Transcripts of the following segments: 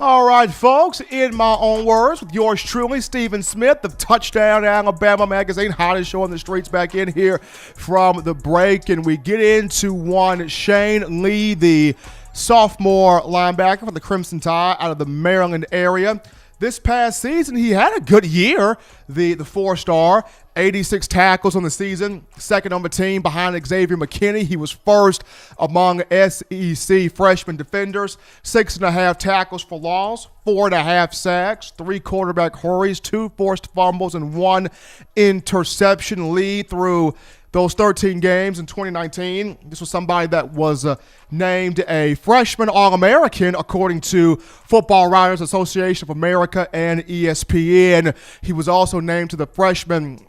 All right, folks, in my own words, with yours truly, Stephen Smith of Touchdown Alabama Magazine, hottest show on the streets, back in here from the break. And we get into one Shane Lee, the sophomore linebacker for the Crimson Tide out of the Maryland area. This past season, he had a good year, the four-star, 86 tackles on the season, second on the team behind Xavier McKinney. He was first among SEC freshman defenders, 6.5 tackles for loss, 4.5 sacks, 3 quarterback hurries, 2 forced fumbles, and 1 interception. Lead through those 13 games in 2019. This was somebody that was named a freshman All-American according to Football Writers Association of America and ESPN. He was also named to the freshman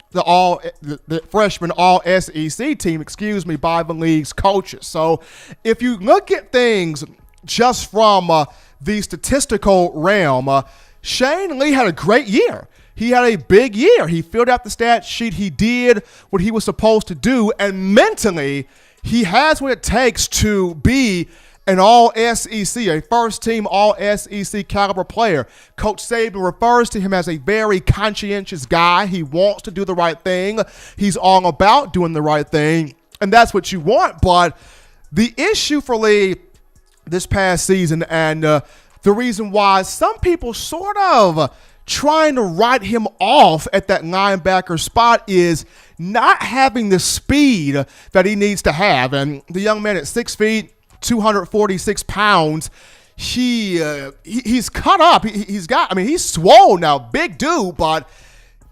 All-SEC team, by the league's coaches. So if you look at things just from the statistical realm, Shane Lee had a great year. He had a big year. He filled out the stat sheet. He did what he was supposed to do. And mentally, he has what it takes to be an All-SEC, a first-team All-SEC caliber player. Coach Saban refers to him as a very conscientious guy. He wants to do the right thing. He's all about doing the right thing. And that's what you want. But the issue for Lee this past season, and the reason why some people sort of trying to write him off at that linebacker spot, is not having the speed that he needs to have. And the young man at 6 feet, 246 pounds, he's cut up. He's swole now, big dude, but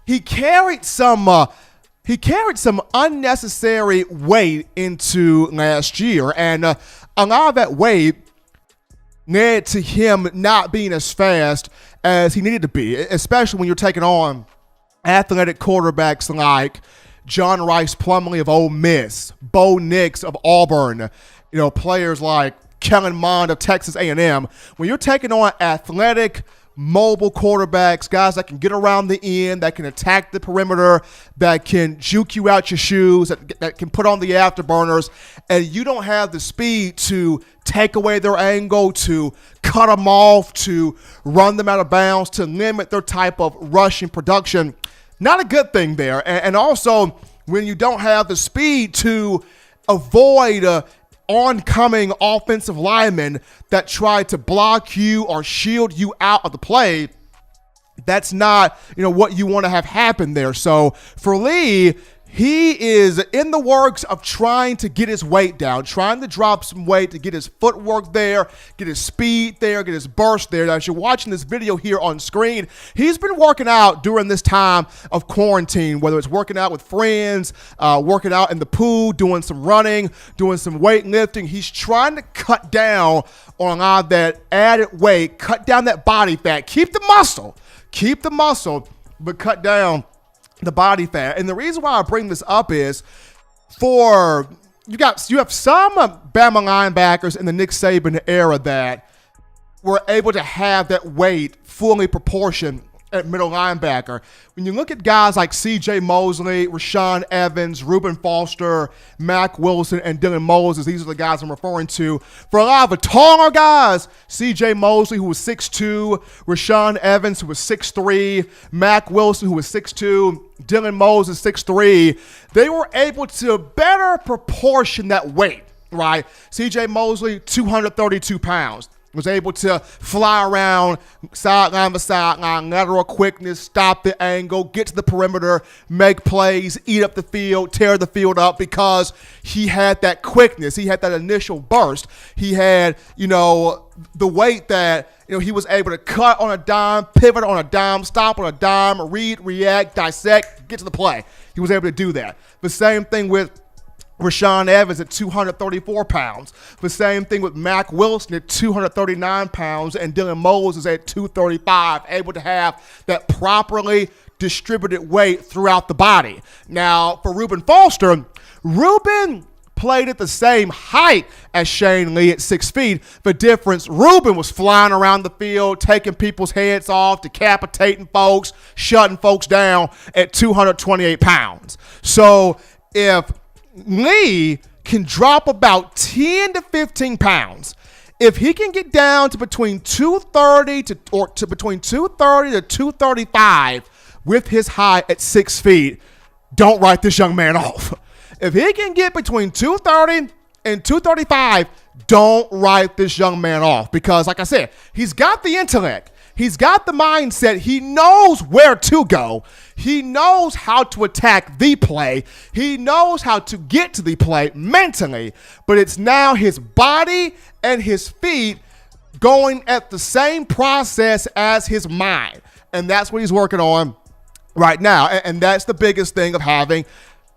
he carried some unnecessary weight into last year, and a lot of that weight led to him not being as fast as he needed to be, especially when you're taking on athletic quarterbacks like John Rice Plumlee of Ole Miss, Bo Nix of Auburn, players like Kellen Mond of Texas A&M. When you're taking on athletic, mobile quarterbacks, guys that can get around the end, that can attack the perimeter, that can juke you out your shoes, that can put on the afterburners, and you don't have the speed to take away their angle, to cut them off, to run them out of bounds, to limit their type of rushing production, not a good thing there. And also, when you don't have the speed to avoid oncoming offensive linemen that try to block you or shield you out of the play, that's not, what you want to have happen there. So for Lee, he is in the works of trying to get his weight down, trying to drop some weight to get his footwork there, get his speed there, get his burst there. Now, as you're watching this video here on screen, he's been working out during this time of quarantine, whether it's working out with friends, working out in the pool, doing some running, doing some weightlifting. He's trying to cut down on a lot of that added weight, cut down that body fat, keep the muscle, but cut down the body fat. And the reason why I bring this up is you have some Bama linebackers in the Nick Saban era that were able to have that weight fully proportioned at middle linebacker. When you look at guys like C.J. Mosley, Rashaan Evans, Reuben Foster, Mack Wilson, and Dylan Moses, these are the guys I'm referring to. For a lot of the taller guys, C.J. Mosley, who was 6'2", Rashaan Evans, who was 6'3", Mack Wilson, who was 6'2", Dylan Moses, 6'3", they were able to better proportion that weight, right? C.J. Mosley, 232 pounds. Was able to fly around sideline to sideline, lateral quickness, stop the angle, get to the perimeter, make plays, eat up the field, tear the field up, because he had that quickness. He had that initial burst. He had, the weight that, he was able to cut on a dime, pivot on a dime, stop on a dime, read, react, dissect, get to the play. He was able to do that. The same thing with Rashaan Evans at 234 pounds. The same thing with Mack Wilson at 239 pounds and Dylan Moses at 235, able to have that properly distributed weight throughout the body. Now, for Reuben Foster, Reuben played at the same height as Shane Lee at 6 feet. The difference, Reuben was flying around the field, taking people's heads off, decapitating folks, shutting folks down at 228 pounds. So if Lee can drop about 10 to 15 pounds if he can get down to between 230 to between 230 to 235 with his height at 6 feet, don't write this young man off. If he can get between 230 and 235, don't write this young man off, because like I said, he's got the intellect. He's got the mindset. He knows where to go. He knows how to attack the play. He knows how to get to the play mentally, but it's now his body and his feet going at the same process as his mind. And that's what he's working on right now. And that's the biggest thing of having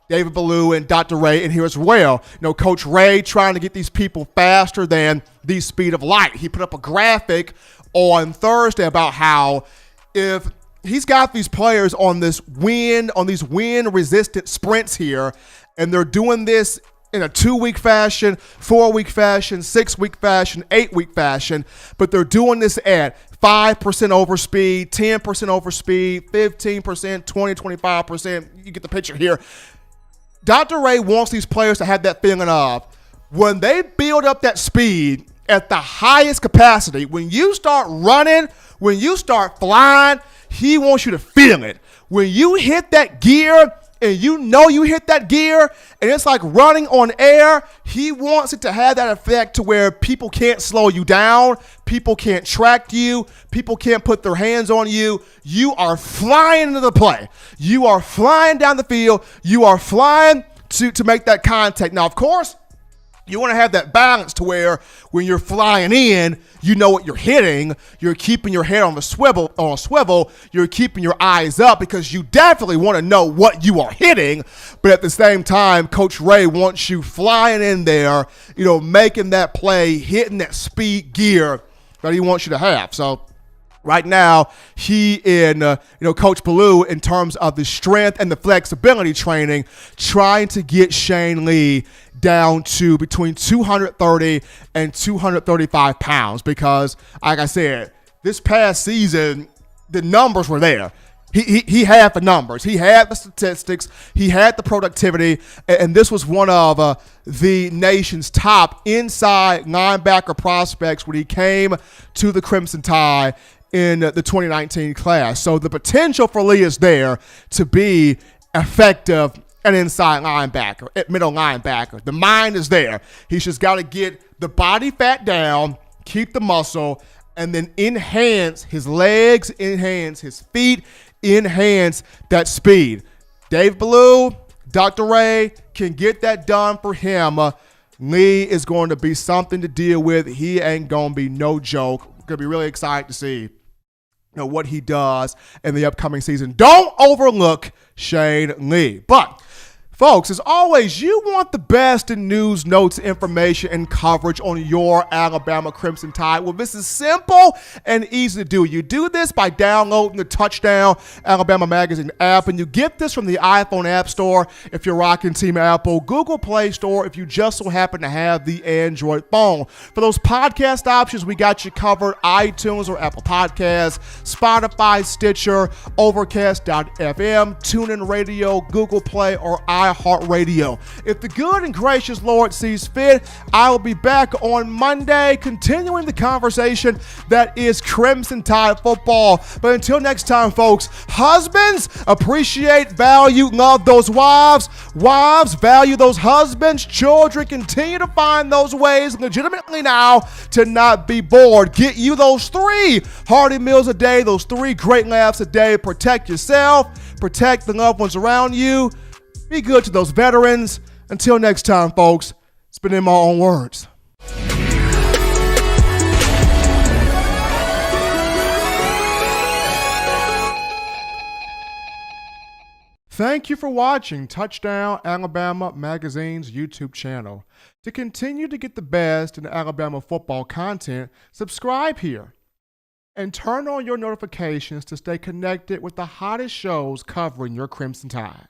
David Blvd and Dr. Ray in here as well. You know, Coach Ray trying to get these people faster than the speed of light. He put up a graphic on Thursday about how if he's got these players on these wind resistant sprints here, and they're doing this in a 2-week fashion, 4-week fashion, 6-week fashion, 8-week fashion, but they're doing this at 5% over speed, 10% over speed, 15%, 20, 25%. You get the picture here. Dr. Ray wants these players to have that feeling of when they build up that speed at the highest capacity, when you start running, when you start flying, he wants you to feel it. When you hit that gear and you know you hit that gear and it's like running on air, he wants it to have that effect to where people can't slow you down, people can't track you, people can't put their hands on you. You are flying into the play. You are flying down the field. You are flying to make that contact. Now, of course, you want to have that balance to where when you're flying in, you know what you're hitting. You're keeping your head on a swivel. You're keeping your eyes up because you definitely want to know what you are hitting. But at the same time, Coach Ray wants you flying in there, you know, making that play, hitting that speed gear that he wants you to have. So right now, he and Coach Blvd, in terms of the strength and the flexibility training, trying to get Shane Lee down to between 230 and 235 pounds, because, like I said, this past season, the numbers were there. He had the numbers. He had the statistics. He had the productivity. And this was one of the nation's top inside linebacker prospects when he came to the Crimson Tide in the 2019 class. So the potential for Lee is there to be effective an inside linebacker, at middle linebacker. The mind is there. He's just got to get the body fat down, keep the muscle, and then enhance his legs, enhance his feet, enhance that speed. Dave Blvd, Dr. Ray can get that done for him. Lee is going to be something to deal with. He ain't going to be no joke. Going to be really excited to see what he does in the upcoming season. Don't overlook Shane Lee. But folks, as always, you want the best in news, notes, information, and coverage on your Alabama Crimson Tide. Well, this is simple and easy to do. You do this by downloading the Touchdown Alabama Magazine app, and you get this from the iPhone App Store if you're rocking Team Apple, Google Play Store if you just so happen to have the Android phone. For those podcast options, we got you covered: iTunes or Apple Podcasts, Spotify, Stitcher, Overcast.fm, TuneIn Radio, Google Play, or iHeartRadio. If the good and gracious Lord sees fit, I will be back on Monday continuing the conversation that is Crimson Tide football. But until next time, folks, husbands, appreciate, value, love those wives. Wives, value those husbands. Children, continue to find those ways legitimately now to not be bored. Get you those 3 hearty meals a day, those 3 great laughs a day. Protect yourself, protect the loved ones around you. Be good to those veterans. Until next time, folks, it's been in my own words. Thank you for watching Touchdown Alabama Magazine's YouTube channel. To continue to get the best in Alabama football content, subscribe here and turn on your notifications to stay connected with the hottest shows covering your Crimson Tide.